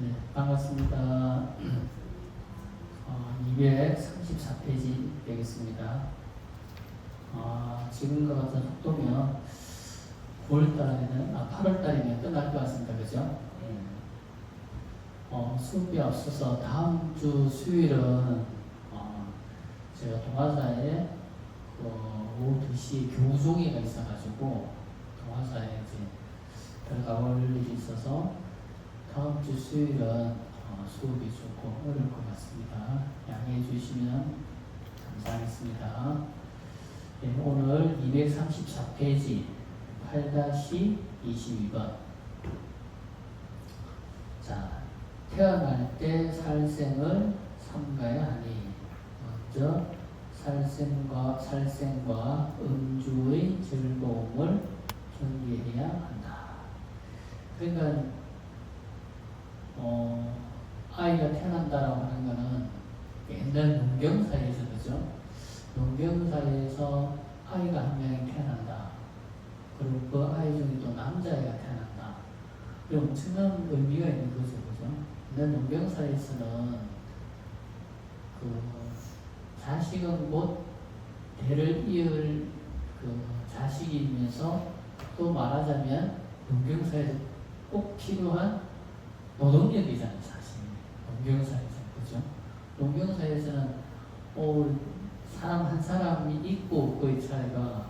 네, 반갑습니다. 234페이지 되겠습니다. 지금과 같은 속도면 9월달이면, 8월달이면 끝날 것 같습니다. 그죠? 수업이 없어서 다음 주 수요일은 제가 동아사에 오후 2시에 교우종회가 있어가지고 동아사에 이제 들어가 볼 일이 있어서 다음 주 수요일은 수업이 조금 어려울 것 같습니다. 양해해 주시면 감사하겠습니다. 네, 오늘 234페이지 8-22번. 자, 태어날 때 살생을 삼가야 하니 먼저 살생과 음주의 즐거움을 경계해야 한다. 그러니까 아이가 태어난다라고 하는 거는 옛날 농경사회에서, 그죠? 농경사회에서 아이가 한 명이 태어난다. 그리고 그 아이 중에 또 남자아이가 태어난다. 그럼 엄청난 의미가 있는 거죠, 그죠? 옛날 농경사회에서는 자식은 곧 대를 이을 자식이면서 또 말하자면 농경사회에서 꼭 필요한 노동력이잖아요, 사실. 농경사회에서, 그죠? 농경사회에서는 사람 한 사람이 있고 없고의 차이가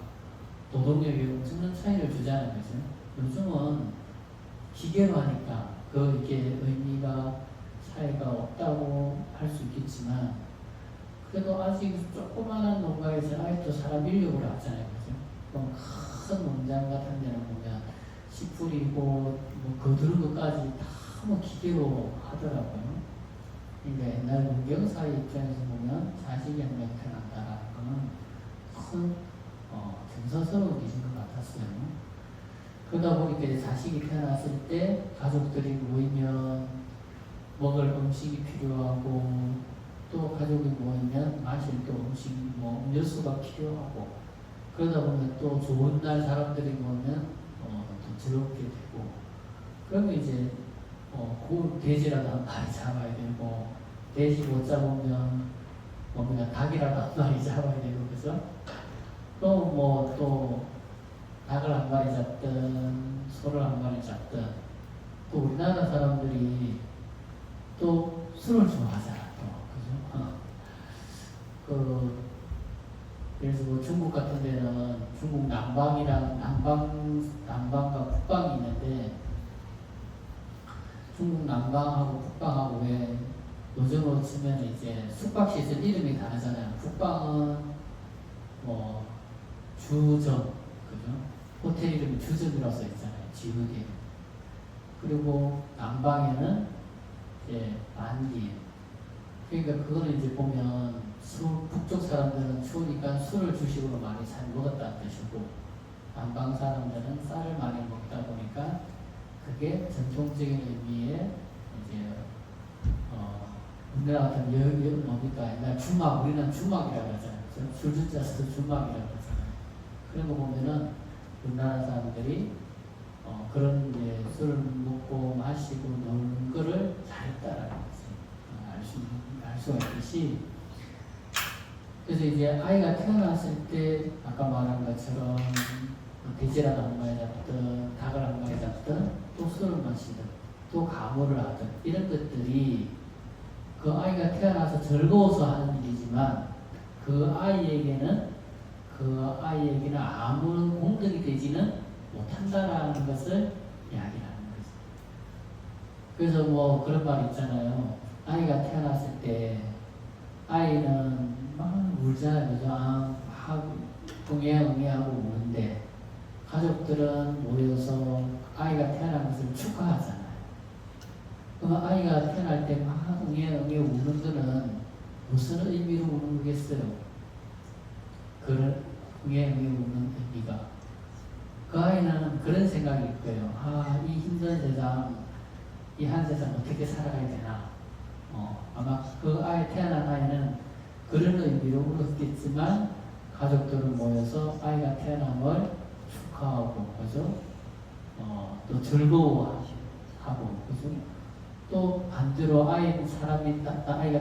노동력이 엄청난 차이를 주잖아요, 그죠? 요즘은 기계로 하니까 이게 의미가 차이가 없다고 할 수 있겠지만, 그래도 아직 조그마한 농가에서 아직도 사람 인력으로 하잖아요, 그죠? 그럼 큰 농장 같은 데는 보면 씨 뿌리고 거두는 것까지 다 기계로 하더라고요. 그러니까 옛날 농경사회 입장에서 보면 자식이 한 명 태어난다라는 거는 큰 경사스러운 일인 것 같았어요. 그러다 보니까 이제 자식이 태어났을 때 가족들이 모이면 먹을 음식이 필요하고, 또 가족이 모이면 마실 또 음식, 음료수가 필요하고, 그러다 보면 또 좋은 날 사람들이 모이면 더 즐겁게 되고, 그러면 이제 돼지라도 한 마리 잡아야 되고, 돼지 못 잡으면 그냥 닭이라도 한 마리 잡아야 되고, 그죠? 또 닭을 한 마리 잡든 소를 한 마리 잡든, 또 우리나라 사람들이 또 술을 좋아하잖아, 그죠? 그래서 중국 같은 데는 중국 남방과 북방이 있는데, 중국 남방하고 북방하고 왜 요즘으로 치면 이제 숙박시설 이름이 다르잖아요. 북방은 주점, 그죠? 호텔 이름이 주점이라고 써 있잖아요, 지역에. 그리고 남방에는 이제 만기. 그러니까 그거는 이제 보면 북쪽 사람들은 추우니까 술을 주식으로 많이 잘 먹었다는 뜻이고, 남방 사람들은 쌀을 많이 먹다 보니까 그게 전통적인 의미의 이제 우리나라 같은 뭡니까? 옛날 주막, 우리는 주막이라고 하잖아요. 술주자 써서 주막이라고 하잖아요. 그런 거 보면은 우리나라 사람들이 그런 이제 술을 먹고 마시고 노는 거를 잘했다라는 것을 알 수가 있듯이, 그래서 이제 아이가 태어났을 때 아까 말한 것처럼 돼지라도 한 마리 잡든 닭을 한 마리 잡든 또 술을 마시든 또 가물을 하든, 이런 것들이 그 아이가 태어나서 즐거워서 하는 일이지만 그 아이에게는 아무런 공덕이 되지는 못한다라는 것을 이야기하는 거죠. 그래서 그런 말 있잖아요. 아이가 태어났을 때 아이는 막 울잖아요, 그죠? 막 응애응애하고 우는데 가족들은 모여서 아이가 태어난 것을 축하하잖아요. 그럼 아이가 태어날 때 막 응애응애 우는 거는 무슨 의미로 우는 거겠어요? 그런 응애응애 우는 의미가, 그 아이는 그런 생각일 거예요. 이 힘든 세상, 이 한 세상 어떻게 살아가야 되나. 아마 그 태어난 아이는 그런 의미로 울었겠지만, 가족들은 모여서 아이가 태어남을 축하하고, 그죠? 또 즐거워하고, 그죠? 또 반대로 아이가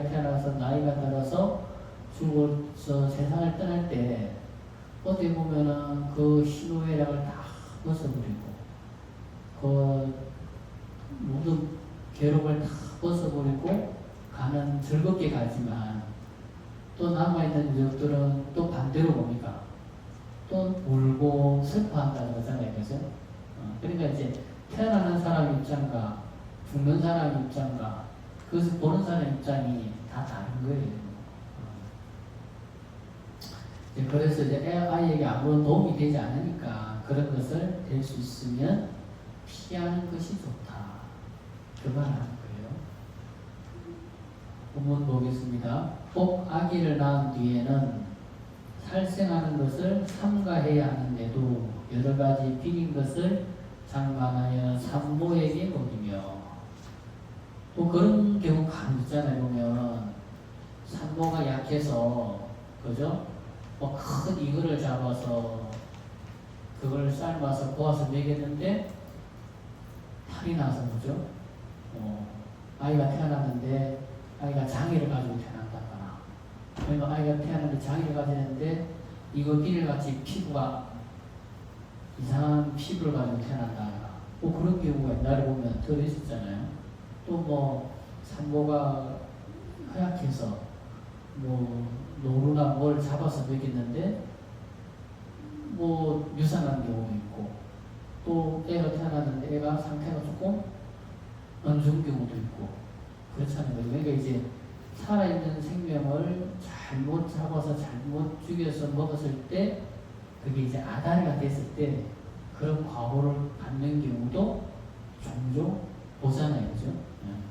태어나서 나이가 들어서 죽어서 세상을 떠날 때 어떻게 보면은 그 희노애락을 다 벗어버리고 그 모든 괴로움을 다 벗어버리고 가는 즐겁게 가지만 또 남아있는 유족들은 또 반대로 뭡니까? 또 울고 슬퍼한다는 거잖아요. 그죠? 그러니까 이제 태어나는 사람 입장과 죽는 사람 입장과 그것을 보는 사람 입장이 다 다른 거예요. 그래서 이제 아이에게 아무런 도움이 되지 않으니까 그런 것을 될 수 있으면 피하는 것이 좋다. 그 말 하는 거예요. 본문 보겠습니다. 꼭 아기를 낳은 뒤에는 살생하는 것을 삼가해야 하는데도 여러 가지 비린 것을 장만하여 산모에게 먹이며 또 그런 경우 간혹 있잖아요. 보면 산모가 약해서 그죠? 큰 이거를 잡아서 그걸 삶아서 구워서 먹였는데 탈이 나서 그죠? 아이가 태어났는데 아이가 장애를 가지고 태어난다거나 아니면 아이가 태어났는데 장애를 가지는데 이거 비닐같이 피부가 이상한 피부를 가지고 태어난다거나 그런 경우가 옛날에 보면 들어 있었잖아요. 또 산모가 허약해서 노루나 뭘 잡아서 먹였는데 유산한 경우도 있고 또 애가 태어났는데 애가 상태가 조금 안 좋은 경우도 있고 그렇잖아요. 그러니까 이제 살아있는 생명을 잘못 잡아서 잘못 죽여서 먹었을 때 그게 이제 아다리가 됐을 때 그런 과보를 받는 경우도 종종 보잖아요. 그죠?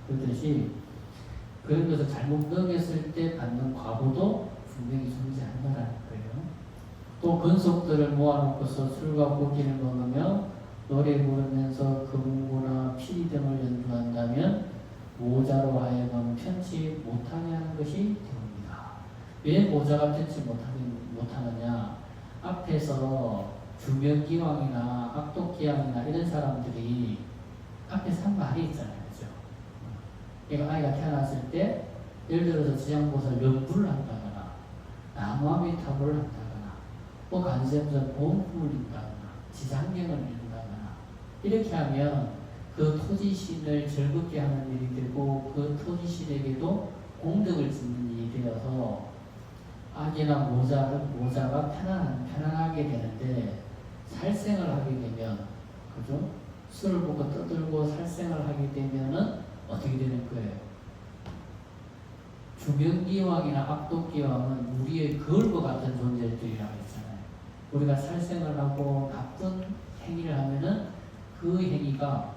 그렇듯이 그런 것을 잘못 먹였을 때 받는 과보도 분명히 존재한다는 거예요. 또 근속들을 모아놓고서 술과 고기를 먹으며 노래 부르면서 금구나 피리 등을 연주한다면 모자로 하여금 편치 못하게 하는 것이 되옵니다. 왜 모자가 편치 못하느냐? 앞에서 주명기왕이나 악독기왕이나 이런 사람들이 앞에서 한 말이 있잖아요. 그죠? 그러니까 아이가 태어났을 때 예를 들어서 지장보살 연부를 한다거나 나무아미타불을 한다거나 간세음선 보험품을 린다거나 지장경을 린다거나 이렇게 하면 그 토지신을 즐겁게 하는 일이 되고 그 토지신에게도 공덕을 짓는 일이 되어서 아기나 모자가 편안하게 되는데 살생을 하게 되면 그죠? 술을 보고 떠들고 살생을 하게 되면은 어떻게 되는 거예요? 주명기왕이나 악독기왕은 우리의 거울과 같은 존재들이라고 했잖아요. 우리가 살생을 하고 나쁜 행위를 하면은 그 행위가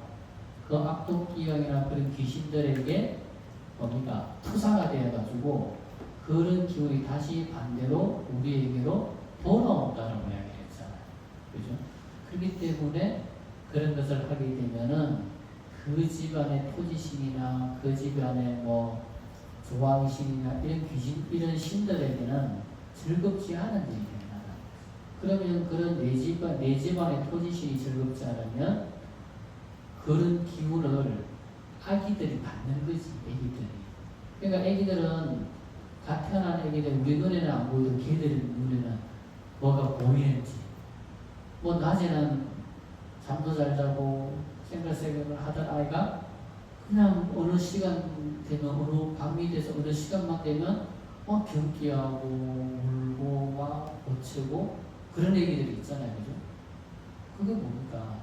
그 악독기왕이나 그런 귀신들에게 투사가 되어가지고 그런 기운이 다시 반대로 우리에게로 돌아온다는 이야기를 했잖아요. 그죠? 그렇기 때문에 그런 것을 하게 되면은 그 집안의 토지신이나 그 집안의 조왕신이나 이런 귀신, 이런 신들에게는 즐겁지 않은 일이 된다. 그러면 그런 내 집안의 토지신이 즐겁지 않으면 그런 기운을 아기들이 받는 거지, 애기들이. 그러니까 애기들은 갓 태어난 애기들 우리 눈에는 안 보이도 걔들 눈에는 뭐가 보이는지. 낮에는 잠도 잘 자고 생각을 하던 아이가 그냥 어느 시간 되면 어느 밤이 돼서 어느 시간만 되면 경기하고 울고 막 고치고 그런 애기들이 있잖아요. 그죠? 그게 뭡니까?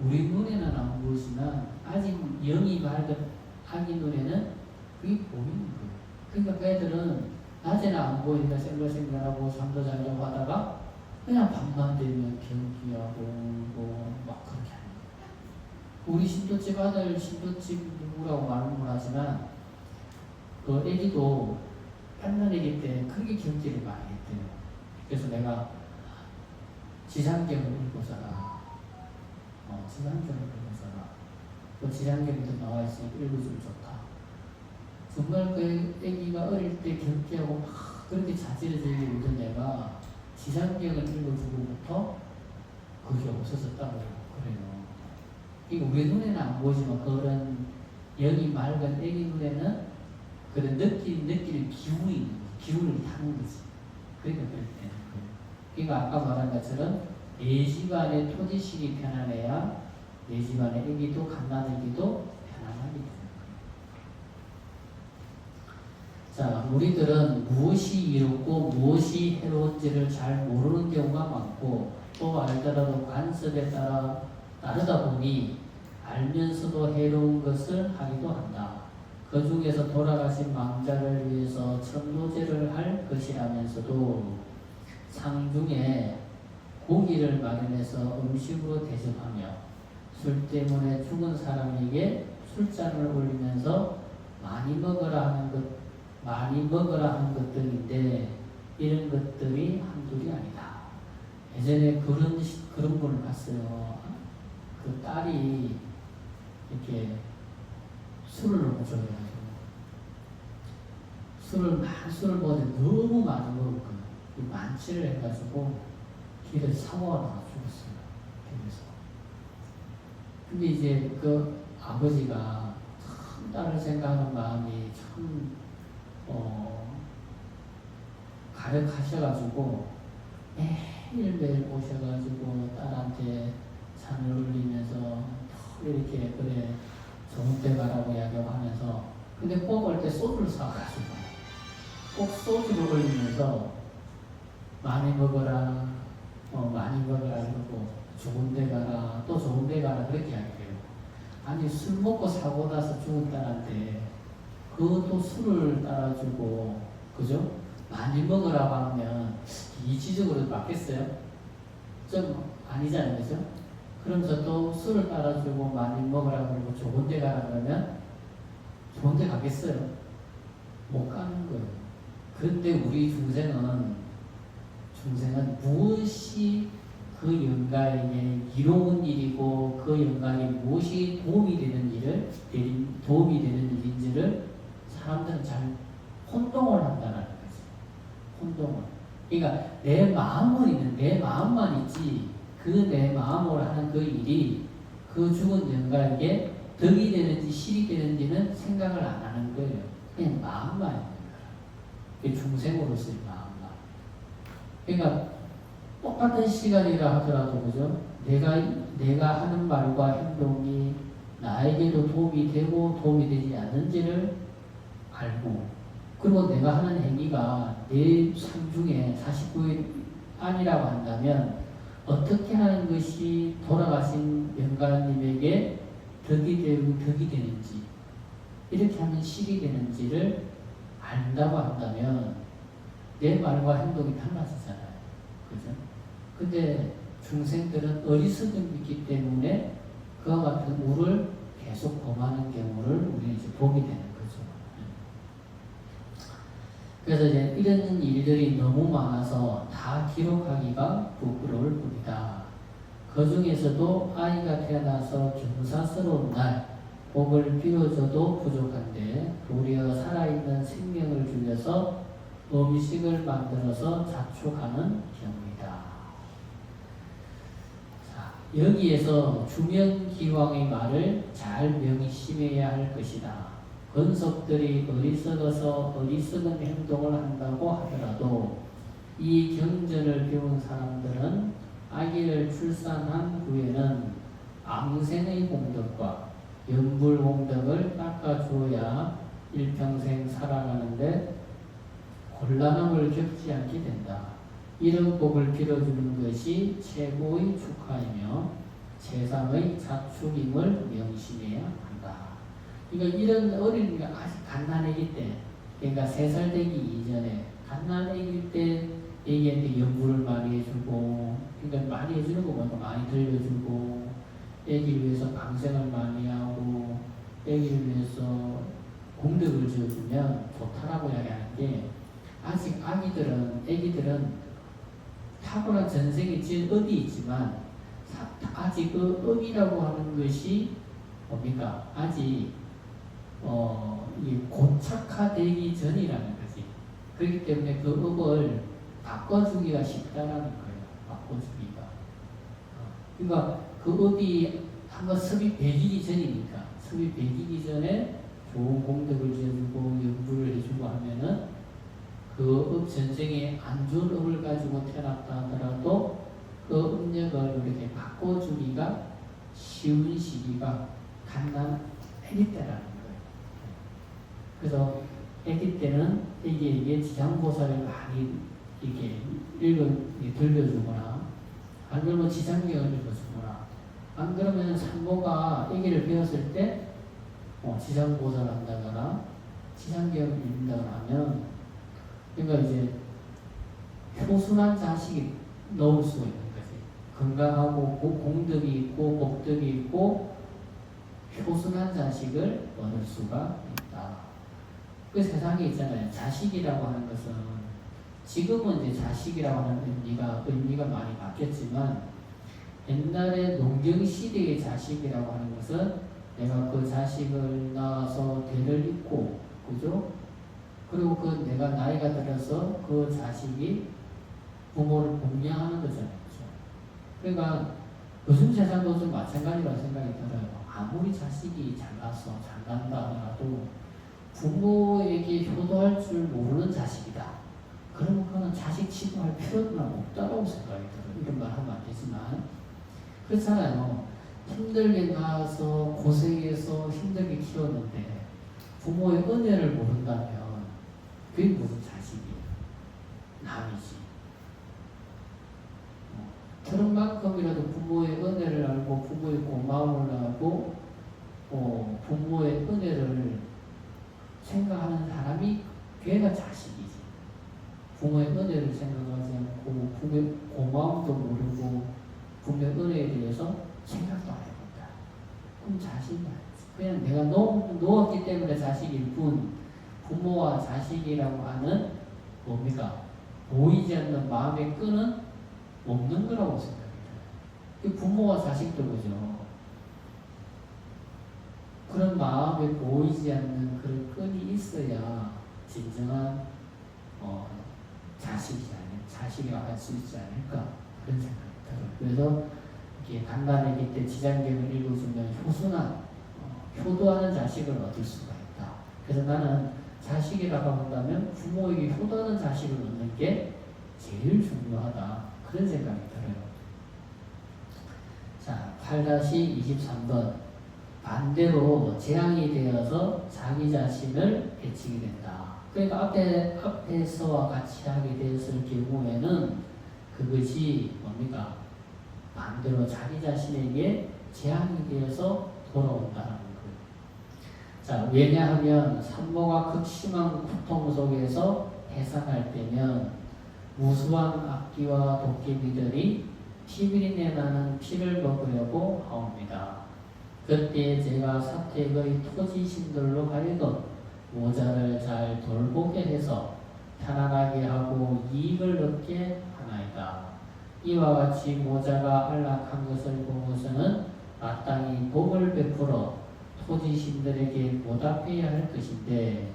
우리 눈에는 안 보이지만 아직 영이 맑은 아기 눈에는 그게 보이는 거예요. 그러니까 그 애들은 낮에는 안 보이니까 생각하고 잠도 잘 자고 하다가 그냥 밤만 되면 경기하고 울고 막 그렇게 하는 거예요. 우리 신도집 아들 신도집 누구라고 말은 못하지만 그 애기도 갓난 애기 때 크게 경기를 많이 했대요. 그래서 내가 지상경을 읽고서라 지상경을 읽고서라 그 지상경에도 나와 있으니까 읽어주면 좋다. 정말 그 애기가 어릴 때 경기하고 막 그렇게 자지러지게 울던 애가 지상경을 읽어주고부터 그게 없어졌다고 그래요. 이게 우리 눈에는 안 보이지만 그런 영이 맑은 애기 눈에는 그런 느낄 기운을 타는 거지. 그러니까 그럴 때. 그러니까 아까 말한 것처럼 내 집안의 토지식이 편안해야 내 집안의 애기도 갓난아기도 편안하게 되는 거예요. 자, 우리들은 무엇이 이롭고 무엇이 해로운지를 잘 모르는 경우가 많고 또 알더라도 관습에 따라 다르다 보니 알면서도 해로운 것을 하기도 한다. 그 중에서 돌아가신 망자를 위해서 천도제를 할 것이라면서도 상중에 고기를 마련해서 음식으로 대접하며 술 때문에 죽은 사람에게 술잔을 올리면서 많이 먹어라 하는 것들인데 이런 것들이 한둘이 아니다. 예전에 그런 분을 봤어요. 그 딸이 이렇게 술을 너무 좋아해가지고 술을 먹었는데 너무 많이 먹을 거예요. 만취를 해가지고 길에 사고가 나가 죽었어요. 길에서. 근데 이제 그 아버지가 참 딸을 생각하는 마음이 참 가득하셔가지고 매일매일 오셔가지고 딸한테 잔을 올리면서 이렇게 그래 좋은 데 가라고 이야기하면서 근데 꼭 올 때 소주를 사가지고 꼭 소주를 올리면서 많이 먹어라 그러고 좋은 데 가라 또 좋은 데 가라 그렇게 이야기해요. 아니 술 먹고 사고 나서 죽은 딸한테 그것도 술을 따라주고 그죠? 많이 먹으라고 하면 이치적으로 맞겠어요? 좀 아니잖아요, 그죠? 그러면서 또 술을 따라주고 많이 먹으라고 그러고 좋은 데 가라 그러면 좋은 데 가겠어요? 못 가는 거예요. 그런데 우리 중생은 무엇이 그 영가에게 이로운 일이고 그 영가에 무엇이 도움이 되는 일인지를 사람들은 잘 혼동을 한다는 거지. 혼동을. 그러니까 내 마음만 있지 그 내 마음으로 하는 그 일이 그 죽은 영가에게 덕이 되는지 실이 되는지는 생각을 안 하는 거예요. 그냥 마음만 있는 거예요. 중생으로서의 마음만. 그러니까 똑같은 시간이라 하더라도 그죠? 내가 하는 말과 행동이 나에게도 도움이 되고 도움이 되지 않는지를 알고 그리고 내가 하는 행위가 내 삶 중에 49일 아니라고 한다면 어떻게 하는 것이 돌아가신 영가님에게 덕이 되는지 이렇게 하면 실이 되는지를 안다고 한다면 내 말과 행동이 달라지잖아요. 그죠? 근데 중생들은 어리석음이 있기 때문에 그와 같은 우를 계속 범하는 경우를 우리는 이제 보게 되는 거죠. 그래서 이제 이런 일들이 너무 많아서 다 기록하기가 부끄러울 뿐이다. 그 중에서도 아이가 태어나서 경사스러운 날 복을 빌어줘도 부족한데 도리어 살아있는 생명을 주면서 음식을 만들어서 자축하는 경우이다. 자, 여기에서 주명기왕의 말을 잘 명심해야 할 것이다. 권석들이 어리석어서 어리석은 행동을 한다고 하더라도 이 경전을 배운 사람들은 아기를 출산한 후에는 앙생의 공덕과 연불 공덕을 닦아주어야 일평생 살아가는데 곤란함을 겪지 않게 된다. 이런 복을 빌어주는 것이 최고의 축하이며 세상의 자축임을 명심해야 한다. 그러니까 이런 어린이가 아직 갓난아기 때, 그러니까 3살 되기 이전에 갓난아기 때 애기한테 연구를 많이 해주고, 그러니까 많이 해주는 것보다 많이 들려주고, 애기를 위해서 방생을 많이 하고, 애기를 위해서 공덕을 지어주면 좋다라고 이야기하는 게 아직 애기들은 탁월한 전생이 어디 있지만 아직 그 업이라고 하는 것이 뭡니까? 아직 고착화되기 전이라는 거지. 그렇기 때문에 그 업을 바꿔주기가 쉽다라는 거예요. 바꿔주기가. 그러니까 그 업이 한번 섭입되기 전이니까 틈이 배기기 전에 좋은 공덕을 지어주고 연구를 해주고 하면은 그 전생에 안 좋은 업을 가지고 태어났다 하더라도 그 업력을 이렇게 바꿔주기가 쉬운 시기가 갓난 아기 때라는 거예요. 그래서 아기 때는 애기에게 지장보살을 많이 이렇게 들려주거나 안 그러면 지장경을 읽어주거나 안 그러면 산모가 아기를 배웠을 때 지장보살 한다거나 지장경을 읽는다거나 하면 그러니까 이제 효순한 자식이 넣을 수가 있는 거지. 건강하고 공덕이 있고 복덕이 있고 효순한 자식을 얻을 수가 있다. 그 세상에 있잖아요. 자식이라고 하는 것은 지금은 이제 자식이라고 하는 의미가 많이 바뀌었지만 옛날에 농경시대의 자식이라고 하는 것은 내가 그 자식을 낳아서 대를 잇고 그죠? 그리고 그 내가 나이가 들어서 그 자식이 부모를 봉양하는 거잖아요. 그죠? 그러니까 요즘 세상도 좀 마찬가지라고 생각이 들어요. 아무리 자식이 잘나서 잘난다 하더라도 부모에게 효도할 줄 모르는 자식이다. 그러면 그거는 자식 취급할 필요는 없다고 생각이 들어요. 이런 말 하면 안 되지만 그렇잖아요. 힘들게 낳아서 고생해서 힘들게 키웠는데 부모의 은혜를 모른다면 그게 무슨 자식이에요? 남이지. 그런 만큼이라도 부모의 은혜를 알고 부모의 고마움을 알고 부모의 은혜를 생각하는 사람이 걔가 자식이지. 부모의 은혜를 생각하지 않고 부모의 고마움도 모르고 부모의 은혜에 대해서 생각도 안 해본다. 그럼 자식이 아니지. 그냥 내가 놓았기 때문에 자식일 뿐 부모와 자식이라고 하는 뭡니까? 보이지 않는 마음의 끈은 없는 거라고 생각합니다. 부모와 자식도 그죠. 그런 마음에 보이지 않는 그런 끈이 있어야 진정한 자식이라고 할 수 있지 않을까 그런 생각이 들어요. 그래서 이렇게 간단하기 때 지장경을 읽어주면 효도하는 자식을 얻을 수가 있다. 그래서 나는 자식이라고 한다면 부모에게 효도하는 자식을 얻는 게 제일 중요하다. 그런 생각이 들어요. 자, 8-23번. 반대로 재앙이 되어서 자기 자신을 해치게 된다. 그러니까 앞에서와 같이 하게 되었을 경우에는 그것이 뭡니까? 반대로 자기 자신에게 재앙이 되어서 돌아온다는 거예요. 자, 왜냐하면 산모가 극심한 고통 속에서 해산할 때면 무수한 악귀와 도깨비들이 피비린내 나는 피를 먹으려고 하옵니다. 그때 제가 사택의 토지신들로 하여금 모자를 잘 돌보게 해서 편안하게 하고 이익을 얻게 하나이다. 이와 같이 모자가 안락한 것을 보고서는 마땅히 복을 베풀어 토지신들에게 보답해야 할 것인데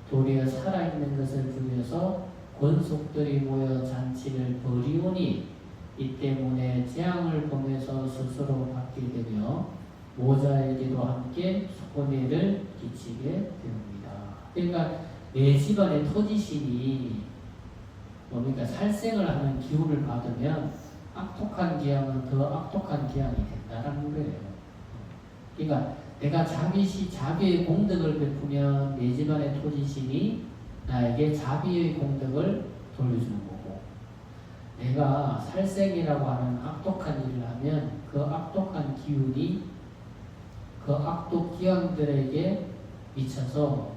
도리어 살아있는 것을 죽여서 권속들이 모여 잔치를 벌이오니 이 때문에 재앙을 보면서 스스로 받게 되며 모자에게도 함께 손해를 끼치게 됩니다. 그러니까 내 집안의 토지신이 뭡니까? 살생을 하는 기운을 받으면 악독한 기양은 더 악독한 기양이 된다는 거예요. 그러니까 내가 자비의 공덕을 베푸면 내 집안의 토지신이 나에게 자비의 공덕을 돌려주는 거고, 내가 살생이라고 하는 악독한 일을 하면 그 악독한 기운이 그 악독 기양들에게 미쳐서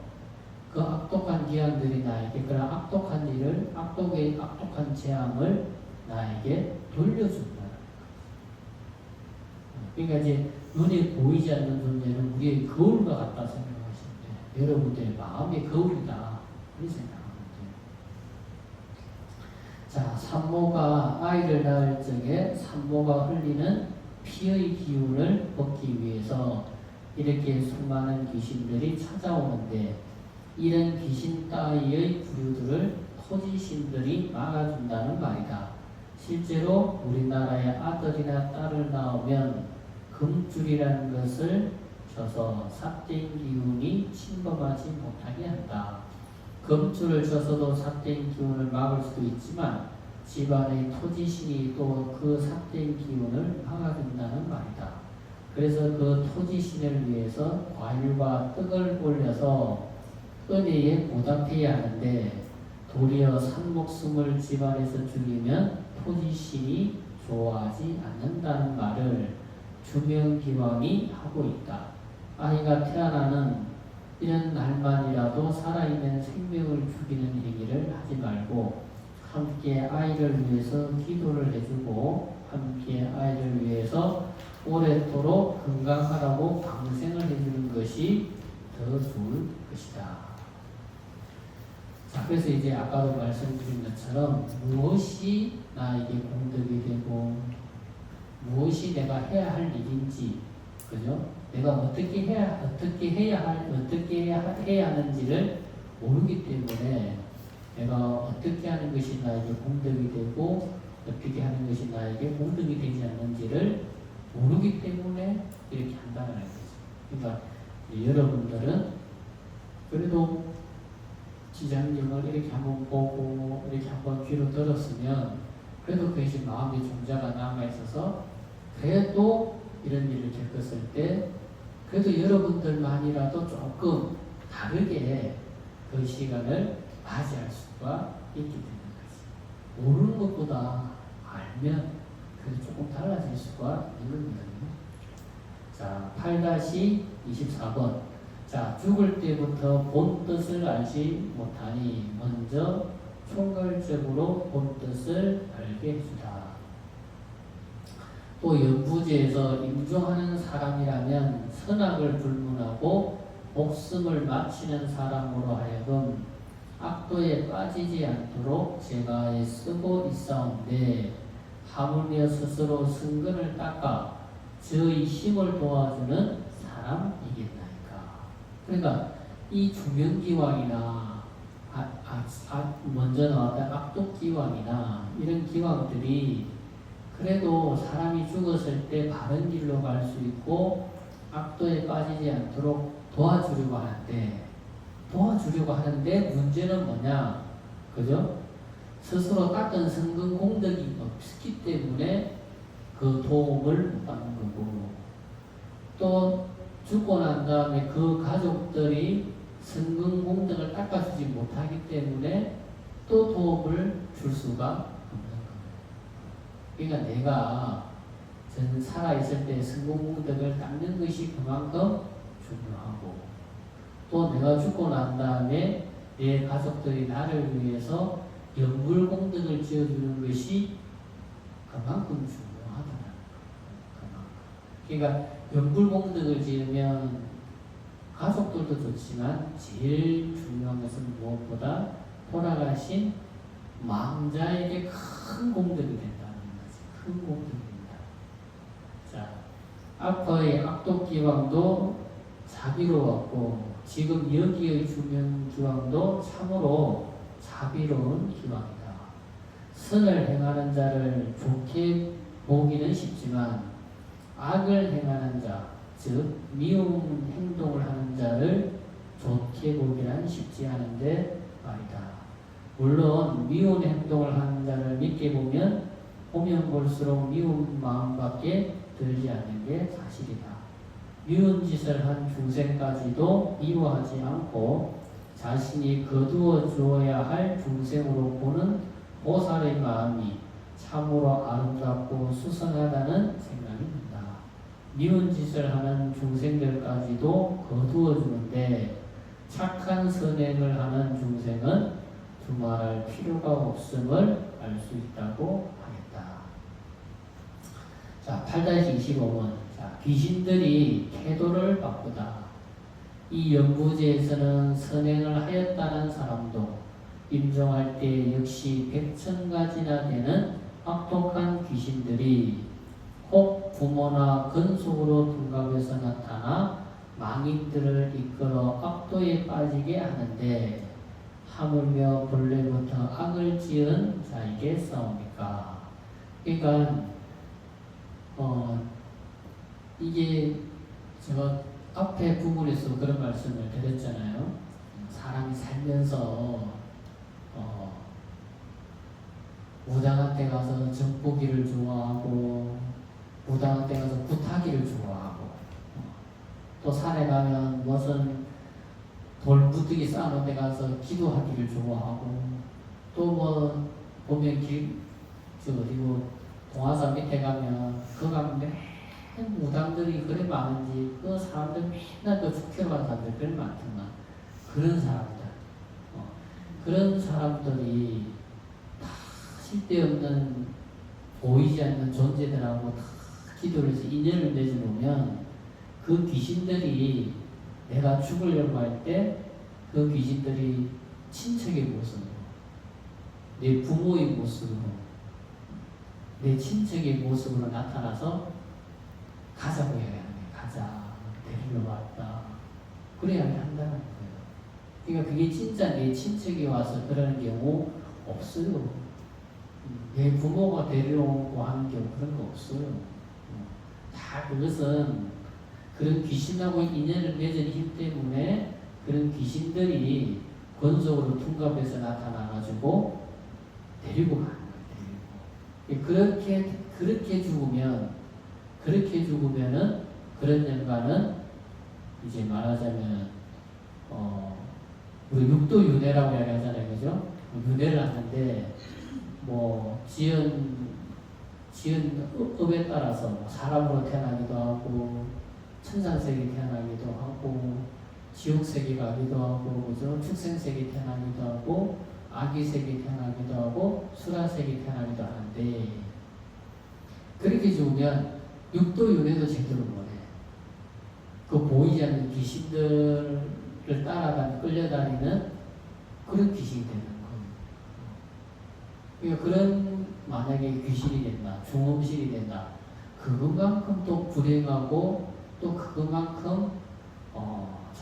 그 악독한 기양들이 나에게 그런 악독한 일을, 악독한 재앙을 나에게 돌려준다. 그러니까 이제 눈에 보이지 않는 존재는 우리의 거울과 같다 생각하시면 돼요. 여러분들의 마음의 거울이다. 그렇게 생각하면 돼요. 자, 산모가 아이를 낳을 적에 산모가 흘리는 피의 기운을 벗기 위해서 이렇게 수많은 귀신들이 찾아오는데 이런 귀신 따위의 부류들을 토지신들이 막아준다는 말이다. 실제로 우리나라에 아들이나 딸을 낳으면 금줄이라는 것을 쳐서 삿된 기운이 침범하지 못하게 한다. 금줄을 쳐서도 삿된 기운을 막을 수도 있지만 집안의 토지신이 또 그 삿된 기운을 막아준다는 말이다. 그래서 그 토지신을 위해서 과일과 떡을 올려서 은혜에 보답해야 하는데 도리어 산목숨을 집안에서 죽이면 토지신이 좋아하지 않는다는 말을 주명기왕이 하고 있다. 아이가 태어나는 이런 날만이라도 살아있는 생명을 죽이는 행위를 하지 말고 함께 아이를 위해서 기도를 해주고 함께 아이를 위해서 오래도록 건강하라고 방생을 해주는 것이 더 좋을 것이다. 자, 그래서 이제 아까도 말씀드린 것처럼 무엇이 나에게 공덕이 되고 무엇이 내가 해야 할 일인지, 그죠? 내가 어떻게 해야 하는지를 모르기 때문에 내가 어떻게 하는 것이 나에게 공덕이 되고 어떻게 하는 것이 나에게 공덕이 되지 않는지를 모르기 때문에 이렇게 한다는 거죠. 그러니까 여러분들은 그래도 지장경을 이렇게 한번 보고 이렇게 한번 귀로 들었으면 그래도 그것이 마음의 종자가 남아있어서 그래도 이런 일을 겪었을 때 그래도 여러분들만이라도 조금 다르게 그 시간을 맞이할 수가 있게 되는 거지. 모르는 것보다 알면 그래도 조금 달라질 수가 있는 거거든요. 자, 8-24번. 자, 죽을 때부터 본 뜻을 알지 못하니 먼저 총괄적으로 본 뜻을 알게 해주다. 또 연부제에서 임종하는 사람이라면 선악을 불문하고 목숨을 마치는 사람으로 하여금 악도에 빠지지 않도록 제가 애쓰고 있사온데 하물며 스스로 승근을 닦아 저의 힘을 도와주는 사람이겠나이까. 그러니까 이 주명기왕이나 먼저 나왔던 악독기왕이나 이런 기왕들이 그래도 사람이 죽었을 때 바른 길로 갈 수 있고 악도에 빠지지 않도록 도와주려고 하는데 문제는 뭐냐? 그죠? 스스로 닦은 성근 공덕이 없기 때문에 그 도움을 못 받는 거고 또 죽고 난 다음에 그 가족들이 성근 공덕을 닦아주지 못하기 때문에 또 도움을 줄 수가 그러니까 내가 살아있을 때 성공공덕을 닦는 것이 그만큼 중요하고 또 내가 죽고 난 다음에 내 가족들이 나를 위해서 영불공덕을 지어주는 것이 그만큼 중요하다는 거예요. 그러니까 영불공덕을 지으면 가족들도 좋지만 제일 중요한 것은 무엇보다 돌아가신 망자에게 큰 공덕이 된다. 큰 공덕입니다. 자, 앞의 악독기왕도 자비로웠고 지금 여기의 주명기왕도 참으로 자비로운 기왕이다. 선을 행하는 자를 좋게 보기는 쉽지만 악을 행하는 자, 즉 미운 행동을 하는 자를 좋게 보기는 쉽지 않은데 말이다. 물론 미운 행동을 하는 자를 믿게 보면 볼수록 미운 마음밖에 들지 않는 게 사실이다. 미운 짓을 한 중생까지도 미워하지 않고 자신이 거두어 주어야 할 중생으로 보는 보살의 마음이 참으로 아름답고 수선하다는 생각이 든다. 미운 짓을 하는 중생들까지도 거두어 주는데 착한 선행을 하는 중생은 두말할 필요가 없음을 알 수 있다고 하겠다. 자, 8-25번. 자, 귀신들이 태도를 바꾸다. 이 연부제에서는 선행을 하였다는 사람도 임종할 때 역시 100,000가지나 되는 악독한 귀신들이 혹 부모나 근속으로 둔갑해서 나타나 망인들을 이끌어 악도에 빠지게 하는데 하물며 본래부터 악을 지은 자에게 싸웁니까? 그러니까 이게 제가 앞에 부분에서 그런 말씀을 드렸잖아요. 사람이 살면서 무당한테 가서 정보기를 좋아하고 무당한테 가서 굿하기를 좋아하고 또 산에 가면 무슨 돌부뚜기 쌓아놓은 데 가서 기도하기를 좋아하고 또 뭐 보면 어디고 동화산 밑에 가면 그 가면 맨 무당들이 그래 많은지 그 사람들 맨날 그 축제로 가는 사람들 그래 많더만 그런 사람들 그런 사람들이 다 쓸데없는 보이지 않는 존재들하고 다 기도를 해서 인연을 맺어놓으면 그 귀신들이 내가 죽으려고 할 때 그 귀신들이 친척의 모습으로 내 부모의 모습으로 내 친척의 모습으로 나타나서 가자고 이야기하는 거예요. 가자. 데리러 왔다. 그래야 한다는 거예요. 그러니까 그게 진짜 내 친척이 와서 그러는 경우 없어요. 내 부모가 데리러 오고 하는 경우 그런 거 없어요. 다 그것은 그런 귀신하고 인연을 맺은 힘 때문에 그런 귀신들이 권속으로 둔갑해서 나타나가지고 데리고 가는 거예요. 그렇게 죽으면은 그런 nhân 과는 이제 말하자면 우리 육도윤회라고 이야기하잖아요, 그죠? 윤회를 하는데 뭐 지은 업에 따라서 사람으로 태어나기도 하고 천상세계 태어나기도 하고 지옥세계 가기도 하고 그죠? 축생세계 태어나기도 하고 아기세계 태어나기도 하고 수라세계 태어나기도 하는데 그렇게 죽으면 육도윤회도 제대로 못해. 그 보이지 않는 귀신들을 끌려다니는 그런 귀신이 되는 거예요. 그러니까 그런 만약에 귀신이 된다, 중음실이 된다, 그것만큼 또 불행하고 또 그것만큼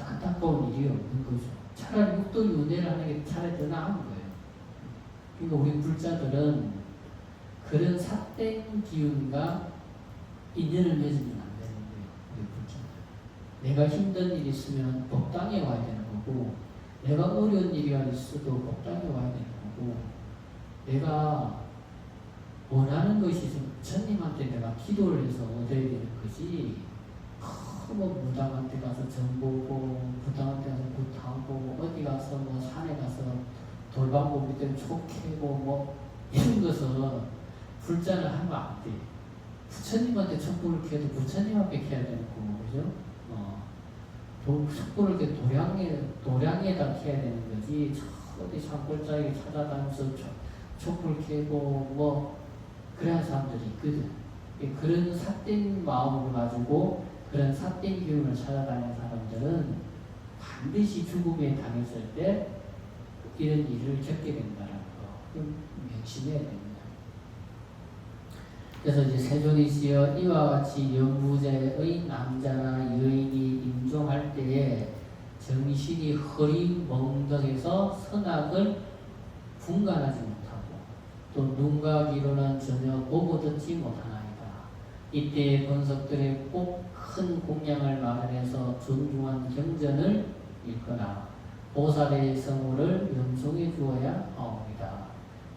안타까운 일이 없는 거죠. 차라리 육도윤회를 하는 게 차라리 더 나은 거예요. 그러니까 우리 불자들은 그런 삿된 기운과 인연을 맺으면 안 되는 거예요. 우리 불자들. 내가 힘든 일이 있으면 법당에 와야 되는 거고, 내가 어려운 일이 있어도 법당에 와야 되는 거고, 내가 원하는 것이 있으면 부처님한테 내가 기도를 해서 얻어야 되는 거지. 뭐 무당한테 가서 정보고, 부당한테 가서 굿하고, 어디 가서 뭐 산에 가서 돌방고 밑에 초 캐고 뭐 이런 것은 불자를 하면 안 돼. 부처님한테 촛불을 켜도 부처님 앞에 켜야 되는 거고, 그죠? 촛불을 도량에다 켜야 되는 거지. 어디 산골짜기 찾아다니면서 촛불 켜고 뭐 그런 사람들이 있거든. 그런 삿된 마음을 가지고 그런 삿된 기운을 찾아다니는 사람들은 반드시 죽음에 당했을 때 이런 일을 겪게 된다는 거. 명심해야 됩니다. 그래서 이제 세존이시여 이와 같이 영부제의 남자나 여인이 임종할 때에 정신이 흐리멍덩해서 선악을 분간하지 못하고 또 눈과 귀로는 전혀 보고 듣지 못하나이다. 이때 번석들의 꼭 큰 공양을 마련해서 존중한 경전을 읽거나 보살의 성호를 연송해 주어야 하옵니다.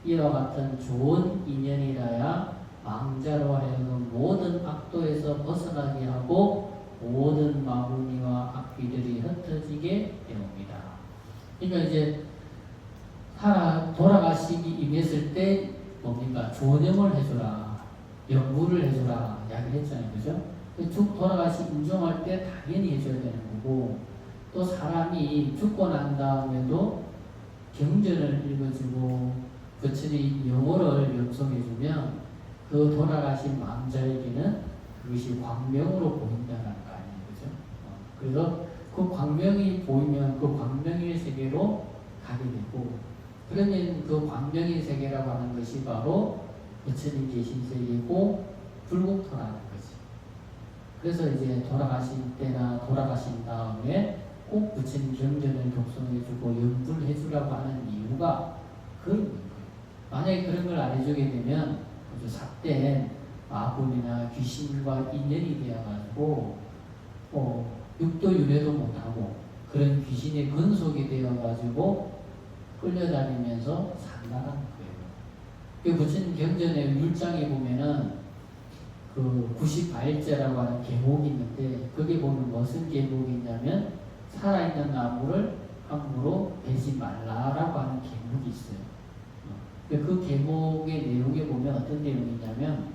이와 같은 좋은 인연이라야 망자로 하여금 모든 악도에서 벗어나게 하고 모든 마구니와 악귀들이 흩어지게 되옵니다. 그러니까 이제 돌아가시기 임했을 때 뭡니까? 조념을 해주라, 연부를 해주라 이야기를 했잖아요, 그죠? 돌아가시 임종할 때 당연히 해줘야 되는 거고, 또 사람이 죽고 난 다음에도 경전을 읽어주고 부처님 영어를 연송해주면 그 돌아가신 망자에게는 그것이 광명으로 보인다는 거 아니에요, 그죠? 그래서 그 광명이 보이면 그 광명의 세계로 가게 되고, 그러면 그 광명의 세계라고 하는 것이 바로 부처님 계신 세계고 불국토라는 거지. 그래서 이제 돌아가신 때나 돌아가신 다음에 꼭 부처님 경전을 독송해주고 연불 해주라고 하는 이유가 그런 거예요. 만약에 그런 걸 안 해주게 되면 삭된 마군이나 귀신과 인연이 되어가지고 육도 윤회도 못하고 그런 귀신의 근속이 되어가지고 끌려다니면서 산다는 거예요. 그 부처님 경전의 율장에 보면은 그 98일제라고 하는 계목이 있는데 거기 보면 무슨 계목이 있냐면 살아있는 나무를 함부로 베지 말라라고 하는 계목이 있어요. 그 계목의 내용에 보면 어떤 내용이냐면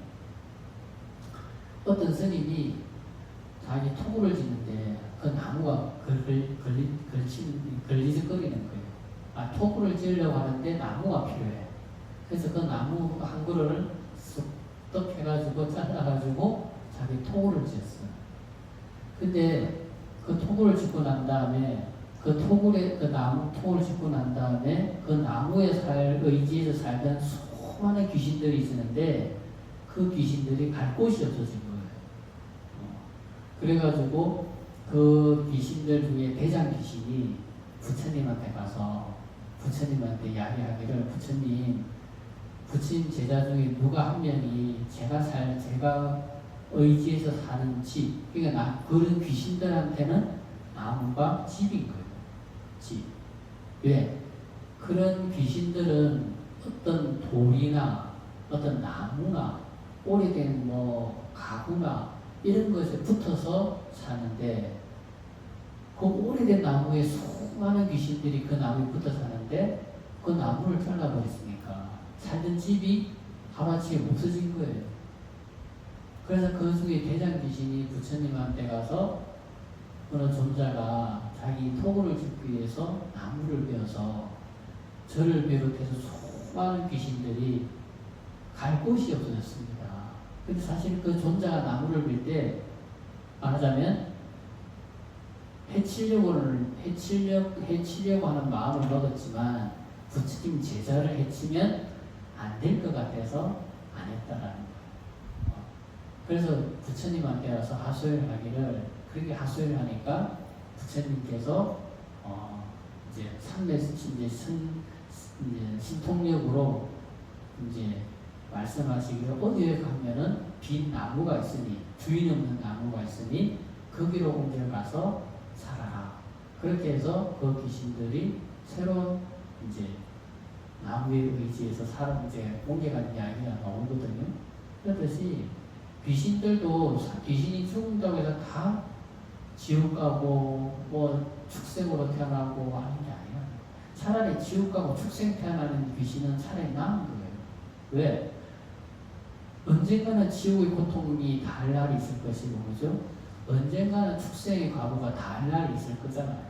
어떤 스님이 자기 토구를 짓는데 그 나무가 걸리적거리는 거예요. 토구를 지으려고 하는데 나무가 필요해. 그래서 그 나무 한 그루를 쑥떡 해가지고 잘라가지고 자기 토구를 지었어요. 근데 그 토구를 짓고 난 다음에 그 나무 토구를 짓고 난 다음에 그 나무에 의지해서 살던 수많은 귀신들이 있었는데 그 귀신들이 갈 곳이 없어진 거예요. 그래가지고 그 귀신들 중에 대장 귀신이 부처님한테 가서 부처님한테 이야기하기를 부처님 제자 중에 누가 한 명이 제가 의지해서 사는 집, 그러니까 그런 귀신들한테는 나무가 집인 거예요. 집. 왜? 그런 귀신들은 어떤 돌이나 어떤 나무나 오래된 가구나 이런 것에 붙어서 사는데 그 오래된 나무에 수많은 귀신들이 그 나무에 붙어 사는데 그 나무를 잘라버렸으니까 살던 집이 하루아침에 없어진 거예요. 그래서 그 중에 대장 귀신이 부처님한테 가서 어느 존자가 자기 토구를 짓기 위해서 나무를 베어서 저를 비롯해서 수많은 귀신들이 갈 곳이 없어졌습니다. 근데 사실 그 존자가 나무를 빌 때 말하자면 해치려고 하는 마음을 먹었지만 부처님 제자를 해치면 안 될 것 같아서 안 했다라는 거예요. 그래서 부처님한테 와서 하소연을 하기를 그렇게 하소연을 하니까 부처님께서 이제 신통력으로 이제 말씀하시기를 어디에 가면은 빈 나무가 있으니 주인 없는 나무가 있으니 거기로 옮겨가서 살아라. 그렇게 해서 그 귀신들이 새로운 이제 나무에 의지해서 이제 옮겨가는 이야기가 나오거든요. 그렇듯이 귀신이 죽는다고 해서 다 지옥 가고 축생으로 태어나고 하는 게 아니야. 차라리 지옥 가고 축생 태어나는 귀신은 차라리 나은 거예요. 왜? 언젠가는 지옥의 고통이 닿을 날이 있을 것이고, 그죠? 언젠가는 축생의 과거가 닿을 날이 있을 거잖아요.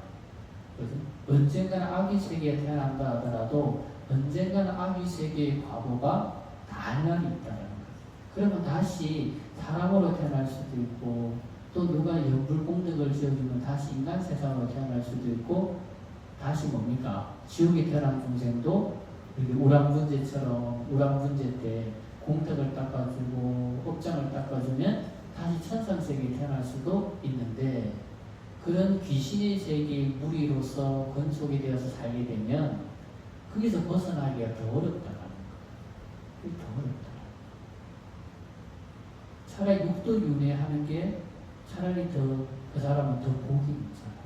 그죠? 언젠가는 아기 세계에 태어난다 하더라도 언젠가는 아기 세계의 과거가 닿을 날이 있다는 거죠. 그러면 다시 사람으로 태어날 수도 있고, 또 누가 연불공덕을 지어주면 다시 인간 세상으로 태어날 수도 있고, 다시 뭡니까? 지옥에 태어난 중생도 이렇게 우람분제처럼 우람분제 때 공덕을 닦아주고 업장을 닦아주면 다시 천상세계에 태어날 수도 있는데 그런 귀신의 세계의 무리로서 건속이 되어서 살게 되면 거기서 벗어나기가 더 어렵다는 거예요. 그게 더 어렵다. 차라리 육도 윤회하는 게 차라리 그 사람은 더 복이 있는 사람.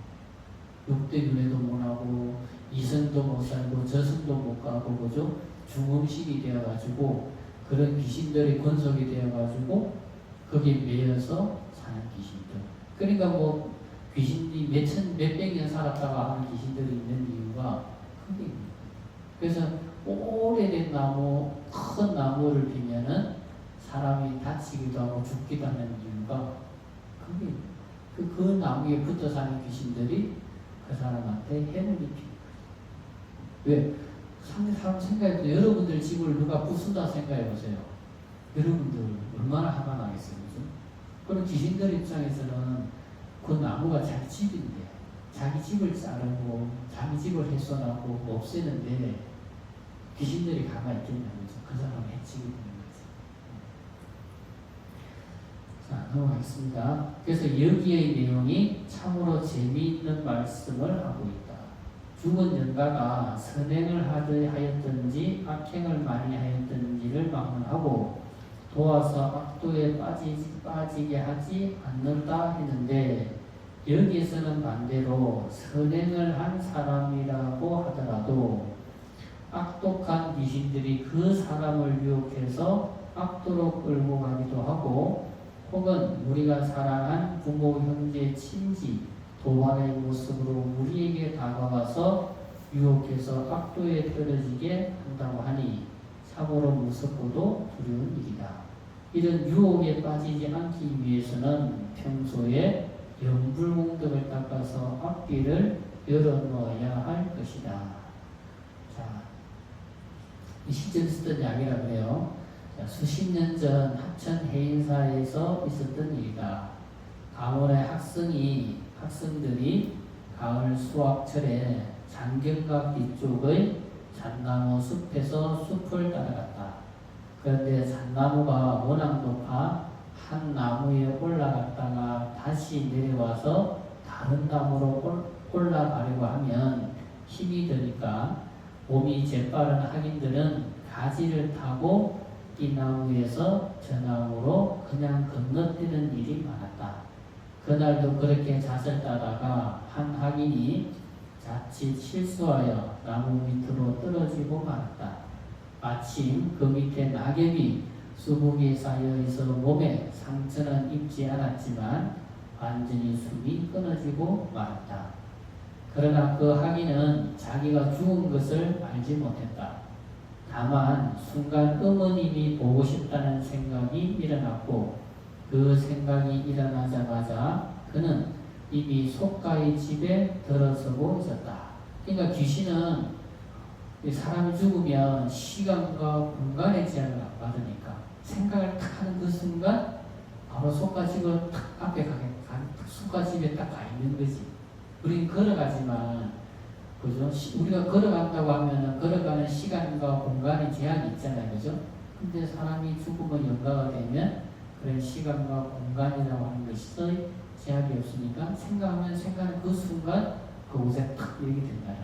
육도 윤회도 못하고 이승도 못 살고 저승도 못 가고 그죠? 중음식이 되어가지고 그런 귀신들이 건속이 되어가지고 거기에 매여서 사는 귀신들. 그러니까 귀신이 몇백 년 살았다가 하는 귀신들이 있는 이유가 그게 있는 거예요. 그래서 오래된 나무, 큰 나무를 비면은 사람이 다치기도 하고 죽기도 하는 이유가 그게 그 나무에 붙어 사는 귀신들이 그 사람한테 해를 입히는 거예요. 왜? 사람 생각해도 여러분들 집을 누가 부순다 생각해보세요. 여러분들 얼마나 화가 나겠어요. 그죠? 그런 귀신들 입장에서는 그 나무가 자기 집인데 자기 집을 자르고 자기 집을 훼손하고 없애는데 귀신들이 가만히 있겠냐는 거죠. 그 사람을 해치게 되는 거죠. 자, 넘어가겠습니다. 그래서 여기의 내용이 참으로 재미있는 말씀을 하고 있다. 죽은 연가가 선행을 하였든지 악행을 많이 하였든지를 막론하고 도와서 악도에 빠지게 하지 않는다 했는데 여기에서는 반대로 선행을 한 사람이라고 하더라도 악독한 귀신들이 그 사람을 유혹해서 악도로 끌고 가기도 하고, 혹은 우리가 사랑한 부모, 형제, 친지, 도반의 모습으로 우리에게 다가와서 유혹해서 악도에 떨어지게 한다고 하니 참으로 무섭고도 두려운 일이다. 이런 유혹에 빠지지 않기 위해서는 평소에 영불공덕을 닦아서 앞길을 열어놓아야 할 것이다. 자, 이 시점에 쓰던 이야기라고 해요. 자, 수십 년 전 하천 해인사에서 있었던 일이다. 강원의 학생들이 가을 수확철에 장경각 뒤쪽의 잣나무 숲에서 숲을 따라갔다. 그런데 잣나무가 워낙 높아 한 나무에 올라갔다가 다시 내려와서 다른 나무로 올라가려고 하면 힘이 드니까 몸이 재빠른 학인들은 가지를 타고 이 나무에서 저 나무로 그냥 건너뛰는 일이 많았다. 그날도 그렇게 잣을 따다가 한 학인이 자칫 실수하여 나무 밑으로 떨어지고 말았다. 마침 그 밑에 낙엽이 수북이 쌓여있어 몸에 상처는 입지 않았지만 완전히 숨이 끊어지고 말았다. 그러나 그 학인은 자기가 죽은 것을 알지 못했다. 다만 순간 어머님이 보고 싶다는 생각이 일어났고, 그 생각이 일어나자마자 그는 이미 속가의 집에 들어서고 있었다. 그러니까 귀신은 사람이 죽으면 시간과 공간의 제한을 안 받으니까 생각을 탁 하는 그 순간 바로 속가 집을 탁 앞에 속가 집에 딱 가 있는 거지. 우리는 걸어가지만, 그죠? 우리가 걸어간다고 하면은 걸어가는 시간과 공간의 제한이 있잖아요, 그죠? 근데 사람이 죽으면 영가가 되면 그런 시간과 공간이라고 하는 것이 제약이 없으니까 생각하면 생각하는 그 순간 그곳에 탁 이렇게 된다는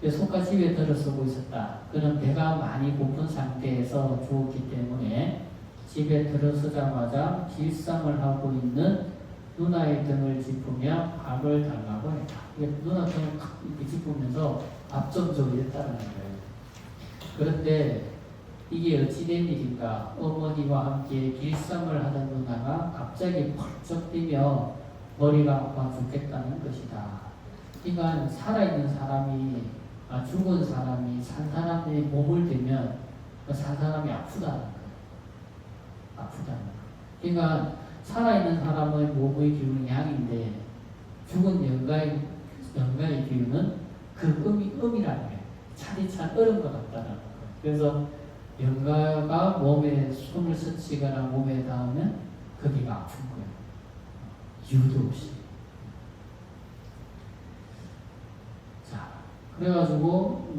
거지. 속가 집에 들어서고 있었다. 그는 배가 많이 고픈 상태에서 죽었기 때문에 집에 들어서자마자 길쌈을 하고 있는 누나의 등을 짚으며 밥을 달라고 했다. 누나 등을 탁 이렇게 짚으면서 밥 좀 줘 이랬다는 거예요. 그런데 이게 어찌된 일인가? 어머니와 함께 길쌈을 하던 누나가 갑자기 펄쩍 뛰며 머리가 아파 죽겠다는 것이다. 그러니까 살아있는 사람이, 죽은 사람이 산 사람의 몸을 대면 그 산 사람이 아프다는 거예요. 아프다는 거예요. 그러니까 살아있는 사람의 몸의 기운은 양인데 죽은 영가의 기운은 그 음이라는 거예요. 차디찬 얼음 것 같다는 거예요. 그래서 영가가 몸에 손을 스치거나 몸에 닿으면 거기가 아픈 거예요. 이유도 없이. 자, 그래가지고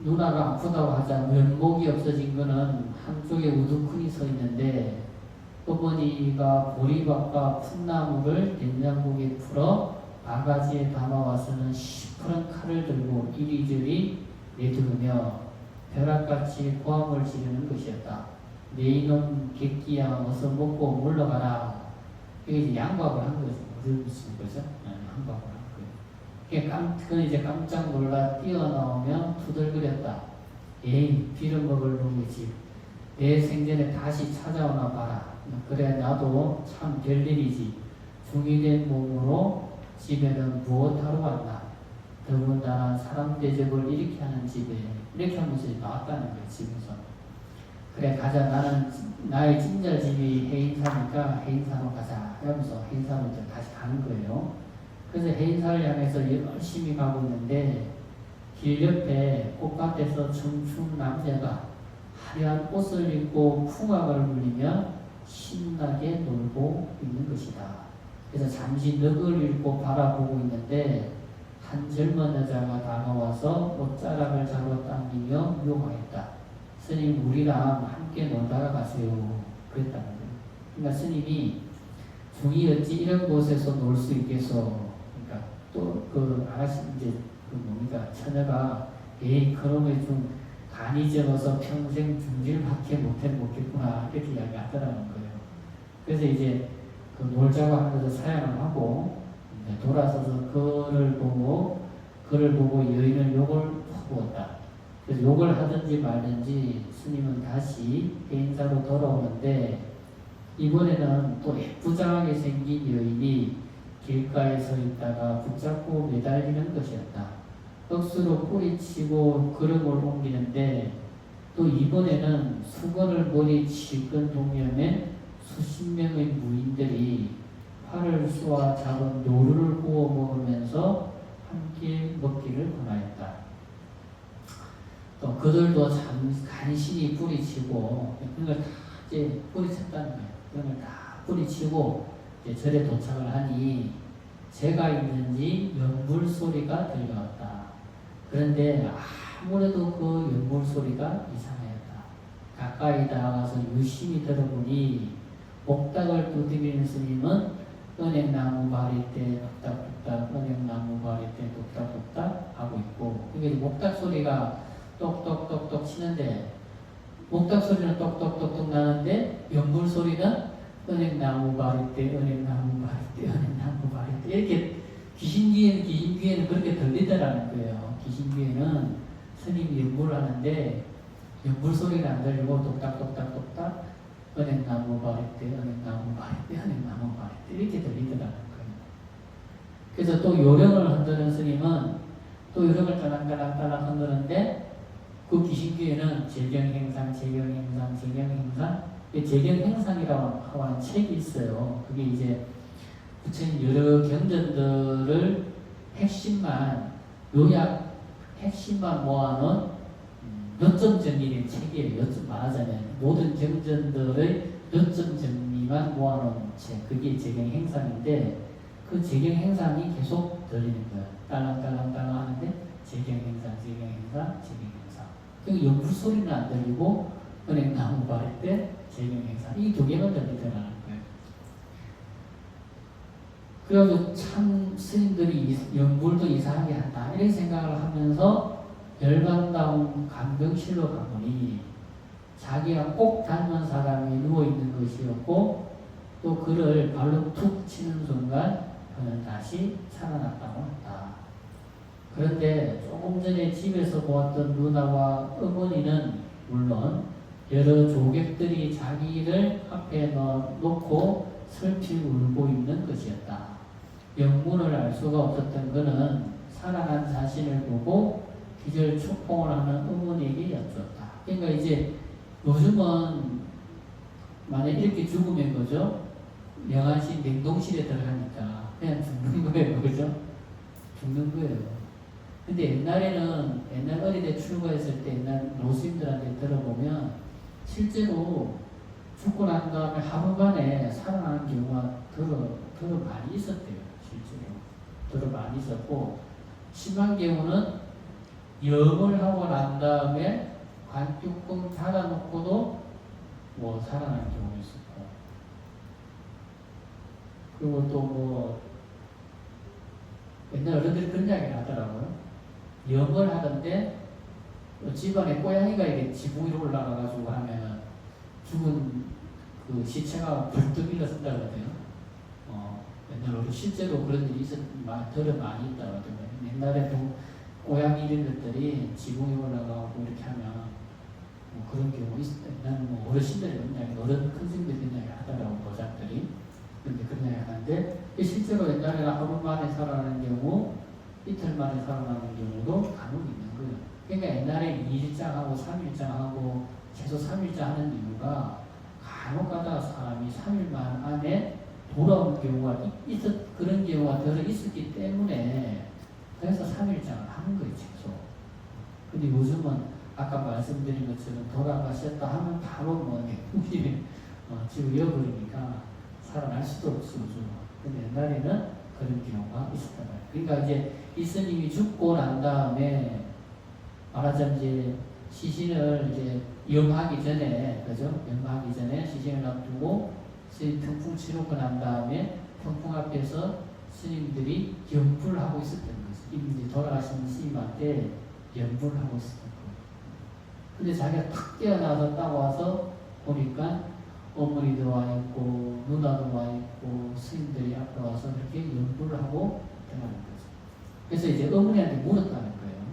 누나가 아프다고 하자 면목이 없어진 거는 한쪽에 우두커니 서 있는데, 어머니가 보리밥과 풋나무를 된장국에 풀어 바가지에 담아와서는 시퍼런 칼을 들고 이리저리 내두르며 벼락같이 고함을 지르는 것이었다. 내 이놈 객기야 어서 먹고 물러가라. 이게 이제 양박을 한 거죠. 무슨 거죠? 양박을 한 거예요. 그는 이제 깜짝 놀라 뛰어나오며 투덜거렸다. 에이, 빌어먹을 놈이지. 내 생전에 다시 찾아오나 봐라. 그래, 나도 참 별일이지. 중이된 몸으로 집에는 무엇하러 왔나. 더군다나 사람 대접을 이렇게 하는 집에, 이렇게 하면서 나왔다는 거예요, 집에서. 그래, 가자. 나는 나의 친자집이 해인사니까 해인사로 가자. 이러면서 해인사로 이제 다시 가는 거예요. 그래서 해인사를 향해서 열심히 가고 있는데, 길 옆에 꽃밭에서 춤춘 남자가 화려한 옷을 입고 풍악을 불리며 신나게 놀고 있는 것이다. 그래서 잠시 넋을 잃고 바라보고 있는데 한 젊은 여자가 다가와서 옷자락을 잡아 당기며 유혹하였다. 스님, 우리랑 함께 놀다가 가세요. 그랬다는 거예요. 그러니까 스님이 중이 어찌 이런 곳에서 놀 수 있겠어. 그러니까 또 그 아가씨 이제 그 뭡니까 처녀가 에이 그놈의 좀 간이 적어서 평생 중질밖에 못했겠구나 이렇게 이야기하더라는 거예요. 그래서 이제 그 놀자고 하는 것을 사양을 하고 돌아서서 그를 보고 여인은 욕을 퍼부었다. 그래서 욕을 하든지 말든지 스님은 다시 해인사로 돌아오는데 이번에는 또 예쁘장하게 생긴 여인이 길가에 서 있다가 붙잡고 매달리는 것이었다. 억수로 뿌리치고 걸음을 옮기는데 또 이번에는 수건을 머리 치근 동면에 수십 명의 무인들이 활을 쏘아 잡은 노루를 구워 먹으면서 함께 먹기를 권하였다. 또 그들도 간신히 뿌리치고 그런 걸 다 이제 뿌리쳤다는 거예요. 그런 걸 다 뿌리치고 이제 절에 도착을 하니 새가 있는지 연불 소리가 들려왔다. 그런데 아무래도 그 연불 소리가 이상하였다. 가까이 다가가서 유심히 들어보니 목닥을 두드리는 스님은 은행나무 바리때 뚝딱뚝딱 은행나무 바리때 뚝딱뚝딱 하고 있고 이게 목닥 소리가 똑똑똑똑 치는데 목닥 소리는 똑똑똑똑 나는데 연불 소리는 은행나무 바리때 은행나무 바리때 은행나무 바리때 이렇게 귀신 귀에는 그렇게 들리더라는 거예요. 귀신 귀에는 스님이 연불을 하는데 연불 소리가 안 들리고 똑딱똑딱똑딱 은행나무 바리때 은행나무 바리때 은행나무 바리때 이렇게 들리더라는 거예요. 그래서 또 요령을 흔드는 스님은 또 요령을 따랑따랑따랑 흔드는데 그 귀신귀에는 재경행상 재경행상이라고 하는 책이 있어요. 그게 이제 부처님 여러 경전들을 핵심만 모아놓은 요점 정리된 책이에요. 말하자면 모든 경전들의 요점 정리만 모아놓은 책. 그게 재경행상인데 그 재경행상이 계속 들리는 거예요. 딸랑딸랑딸랑 하는데 재경행상. 그 연불 소리는 안 들리고 은행나무 바리때 재경행상 이 두 개만 들리더라는 거예요. 그래가지고 참 스님들이 연불도 이상하게 한다 이런 생각을 하면서 열반다운 간병실로 가보니 자기가 꼭 닮은 사람이 누워있는 것이었고 또 그를 발로 툭 치는 순간 그는 다시 살아났다고 한다. 그런데 조금 전에 집에서 보았던 누나와 어머니는 물론 여러 조객들이 자기를 앞에 놓고 슬피 울고 있는 것이었다. 영문을 알 수가 없었던 그는 살아난 자신을 보고 기절 축봉을 하는 어머니에게 여쭈었다. 그러니까 이제 요즘은 만약 이렇게 죽으면 그죠? 명한신 냉동실에 들어가니까 그냥 죽는 거예요. 그죠? 죽는 거예요. 근데 옛날 어릴 때 출가했을 때 옛날 노스님들한테 들어보면 실제로 죽고 난 다음에 하루 만에 살아나는 경우가 더러 많이 있었대요. 실제로. 더러 많이 있었고 심한 경우는 영을 하고 난 다음에 관뚜껑 닫아놓고도 뭐 살아나는 경우가 있었고 그리고 또 뭐 옛날 어른들이 그런 이야기를 하더라고요. 영을 하던데 집안에 고양이가 이렇게 지붕 위로 올라가가지고 하면 죽은 그 시체가 불뚝 일어선다 그러대요. 옛날 우리 실제로 그런 일이 더러 많이 있다 그러더라고요. 옛날에 고양이 이런 것들이 지붕에 올라가고 이렇게 하면 뭐 그런 경우 있었다. 나는 뭐 어르신들이 그런 이야기, 큰 스님들이 그런 이야기 하더라고 보살들이. 근데 그런 이야기 하는데 실제로 옛날에는 하루 만에 살아나는 경우 이틀 만에 살아나는 경우도 간혹 있는 거예요. 그러니까 옛날에 2일장하고 3일장하고 최소 3일장 하는 이유가 간혹 가다가 사람이 3일만 안에 돌아오는 경우가 그런 경우가 더 있었기 때문에 그래서 3일장을 하는 거예요, 최소. 근데 요즘은 아까 말씀드린 것처럼 돌아가셨다 하면 바로 뭐 냉동실에 지우려버리니까 살아날 수도 없어, 요즘. 근데 옛날에는 그런 경우가 있었단 말이에요. 그러니까 이제 이 스님이 죽고 난 다음에 말하자면 이제 시신을 이제 염하기 전에, 그죠? 염하기 전에 시신을 놔두고 스님 통풍 치르고 난 다음에 통풍 앞에서 스님들이 연불하고 있었던 거죠. 이제 돌아가신 스님한테 연불하고 있었던 거예요. 근데 자기가 탁 깨어나서 딱 와서 보니까 어머니 들어와 있고 누나도 와 있고 스님들이 앞에 와서 이렇게 연부를 하고 들어가는 거죠. 그래서 이제 어머니한테 물었다는 거예요.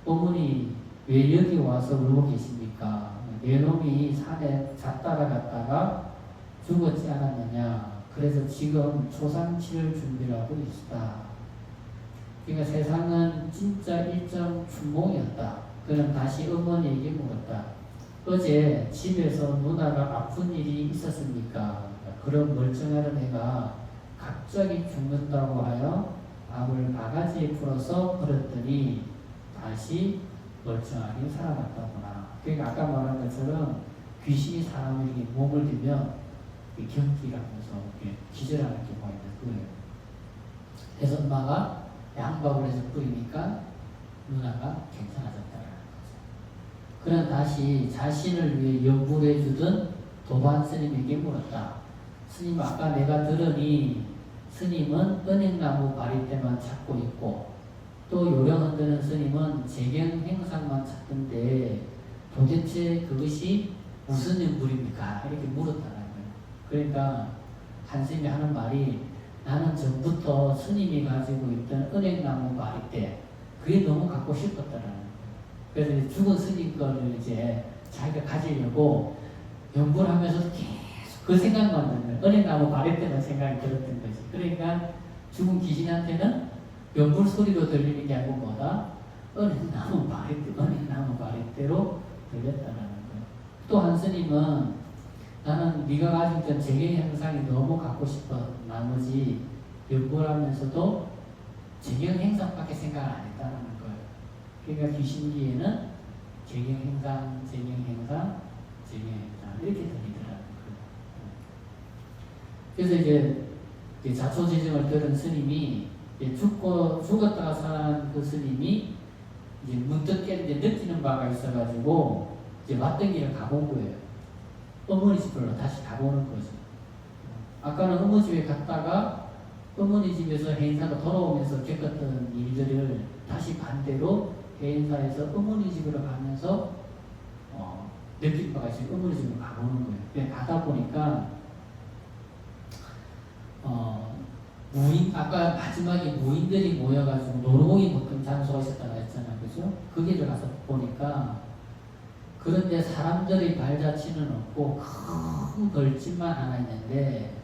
어머니 왜 여기 와서 울고 계십니까? 내 놈이 산에 잣따라 갔다가 죽었지 않았느냐. 그래서 지금 초상치를 준비를 하고 있다. 그러니까 세상은 진짜 일정 춘몽이었다. 그는 다시 어머니에게 물었다. 어제 집에서 누나가 아픈 일이 있었습니까? 그런 멀쩡한 애가 갑자기 죽는다고 하여 암을 바가지에 풀어서 버렸더니 다시 멀쩡하게 살아났다구나. 그러니까 아까 말한 것처럼 귀신이 사람에게 몸을 들면 경기라면서 기절하는 경우가 있는 거예요. 그래서 엄마가 양밥을 해서 뿌리니까 누나가 괜찮아졌다는 거죠. 그는 다시 자신을 위해 연부를 해주던 도반 스님에게 물었다. 스님, 아까 내가 들으니 스님은 은행나무 바리떼만 찾고 있고 또 요령 흔드는 스님은 재경 행상만 찾던데 도대체 그것이 무슨 인물입니까? 이렇게 물었다는 거예요. 그러니까 한 스님이 하는 말이 나는 전부터 스님이 가지고 있던 은행나무 바리떼 그게 너무 갖고 싶었다는 거예요. 그래서 이제 죽은 스님 거를 이제 자기가 가지려고 연구를 하면서 계속 그 생각만 드는 거예요. 은행나무 바리떼만 생각이 들었던 거지. 그러니까 죽은 귀신한테는 연불 소리로 들리는 게 아니고 뭐다? 은행나무 바리떼로 들렸다는 거예요. 또 한 스님은 나는 네가 가지고 있던 재경 행상이 너무 갖고 싶어 나머지 연구를 하면서도 재경 행상밖에 생각을 안 했다는 거예요. 그러니까 귀신기에는 재경 행상 이렇게 들리더라는 거예요. 그래서 이제 자초지정을 들은 스님이 죽었다가 살아난 그 스님이 이제 문득 이제 느끼는 바가 있어가지고 이제 왔던 길을 가본 거예요. 어머니 집으로 다시 가보는 거죠. 아까는 어머니 집에 갔다가 어머니 집에서 해인사가 돌아오면서 겪었던 일들을 다시 반대로 해인사에서 어머니 집으로 가면서 느낀 바가 있어요. 어머니 집으로 가보는 거예요. 가다 보니까 무인, 아까 마지막에 무인들이 모여가지고 놀고기 먹던 장소가 있었다고 했잖아요. 그죠? 그 길을 가서 보니까 그런데 사람들의 발자취는 없고 큰 벌집만 하나 있는데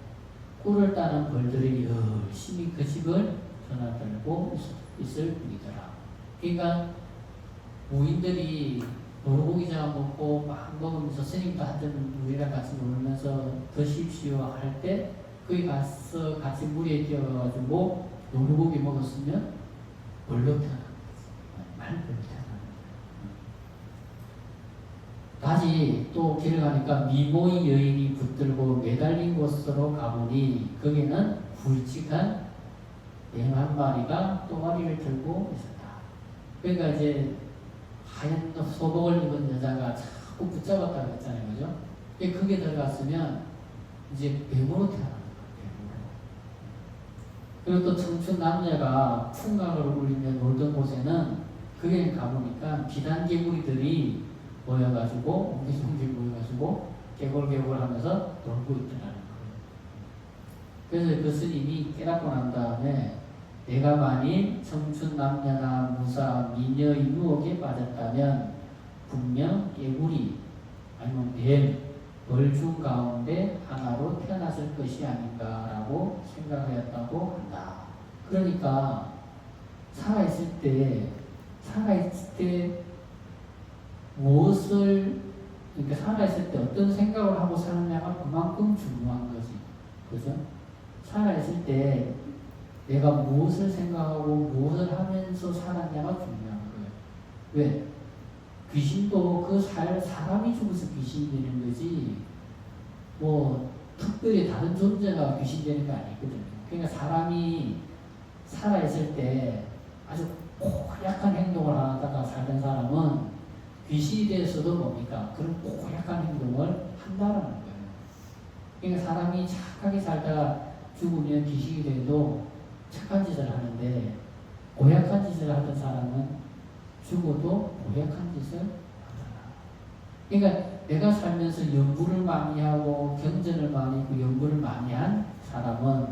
꿀을 따는 벌들이 열심히 그 집을 드나들고 있을 뿐이더라. 그러니까 무인들이 놀고기 잡아 먹고 막 먹으면서 스님도 한잔 우리랑 같이 놀면서 드십시오 할 때 거기 가서 같이 물에 뛰어가지고 놀고기 먹었으면 벌로 태어난 거지. 말벌로 태어난 거지. 다시 또 길을 가니까 미모의 여인이 붙들고 매달린 곳으로 가보니 거기는 굵직한 뱀 한 마리가 또다리를 들고 있었다. 그러니까 이제 하얀 소복을 입은 여자가 자꾸 붙잡았다고 했잖아요. 그죠? 그게 들어갔으면 이제 뱀으로 태어난 거예요. 그리고 또 청춘 남녀가 풍각을 울리며 놀던 곳에는 그게 가보니까 비단개구리들이 모여가지고 옹기종기 모여가지고 개골개골 하면서 놀고 있더라는 거예요. 그래서 그 스님이 깨닫고 난 다음에 내가 만일 청춘 남녀나 무사 미녀의 유혹에 빠졌다면 분명 개구리 아니면 뱀 벌중 가운데 하나로 태어났을 것이 아닌가라고 생각하였다고 한다. 그러니까 살아있을 때 무엇을, 그러니까 살아있을 때 어떤 생각을 하고 사느냐가 그만큼 중요한 거지. 그죠? 살아있을 때 내가 무엇을 생각하고 무엇을 하면서 살았냐가 중요한 거예요. 왜? 귀신도 그 사람이 죽어서 귀신이 되는 거지, 뭐, 특별히 다른 존재가 귀신 되는 거 아니거든요. 그러니까 사람이 살아있을 때 아주 고약한 행동을 하다가 살던 사람은 귀신이 되어서도 뭡니까? 그런 고약한 행동을 한다는 거예요. 그러니까 사람이 착하게 살다가 죽으면 귀신이 돼도 착한 짓을 하는데 고약한 짓을 하던 사람은 죽어도 고약한 짓을 하더라. 그러니까 내가 살면서 연구를 많이 하고 경전을 많이 하고 연구를 많이 한 사람은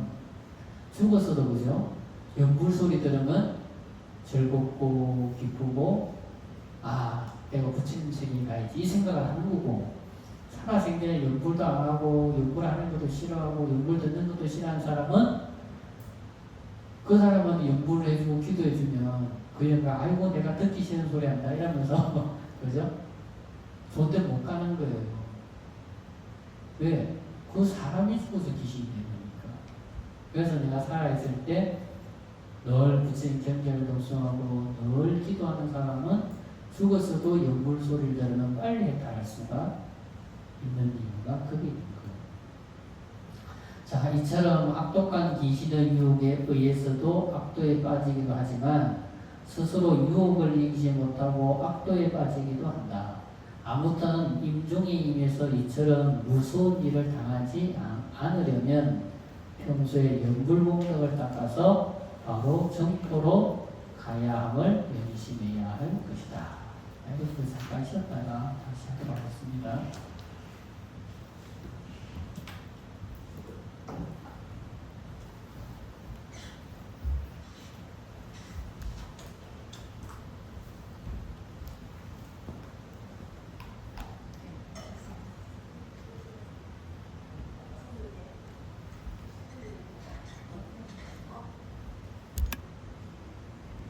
죽었어도 그죠? 연불 소리 들으면 즐겁고 기쁘고 아 내가 부처님 세계에 가야지 이 생각을 하는 거고 살아생전에 연불도 안 하고 연불 하는 것도 싫어하고 연불 듣는 것도 싫어하는 사람은 그 사람은 연불을 해주고 기도해주면 그 영가 아이고 내가 듣기 싫은 소리 한다 이러면서 그죠? 좋은 데 못 가는 거예요. 왜? 그 사람이 죽어서 귀신이 된 거니까. 그래서 내가 살아있을 때 늘 부처님 경전을 독송하고 늘 기도하는 사람은 죽었어도 연불 소리를 들으면 빨리 해탈할 수가 있는 이유가 그게 있는 거예요. 자, 이처럼 악독한 귀신의 유혹에 의해서도 악도에 빠지기도 하지만 스스로 유혹을 이기지 못하고 악도에 빠지기도 한다. 아무튼 임종에 임해서 이처럼 무서운 일을 당하지 않으려면 평소에 연불공덕을 닦아서 바로 정토로 가야 함을 명심해야 할 것이다. 여기서 잠깐 쉬었다가 다시 하도록 하겠습니다.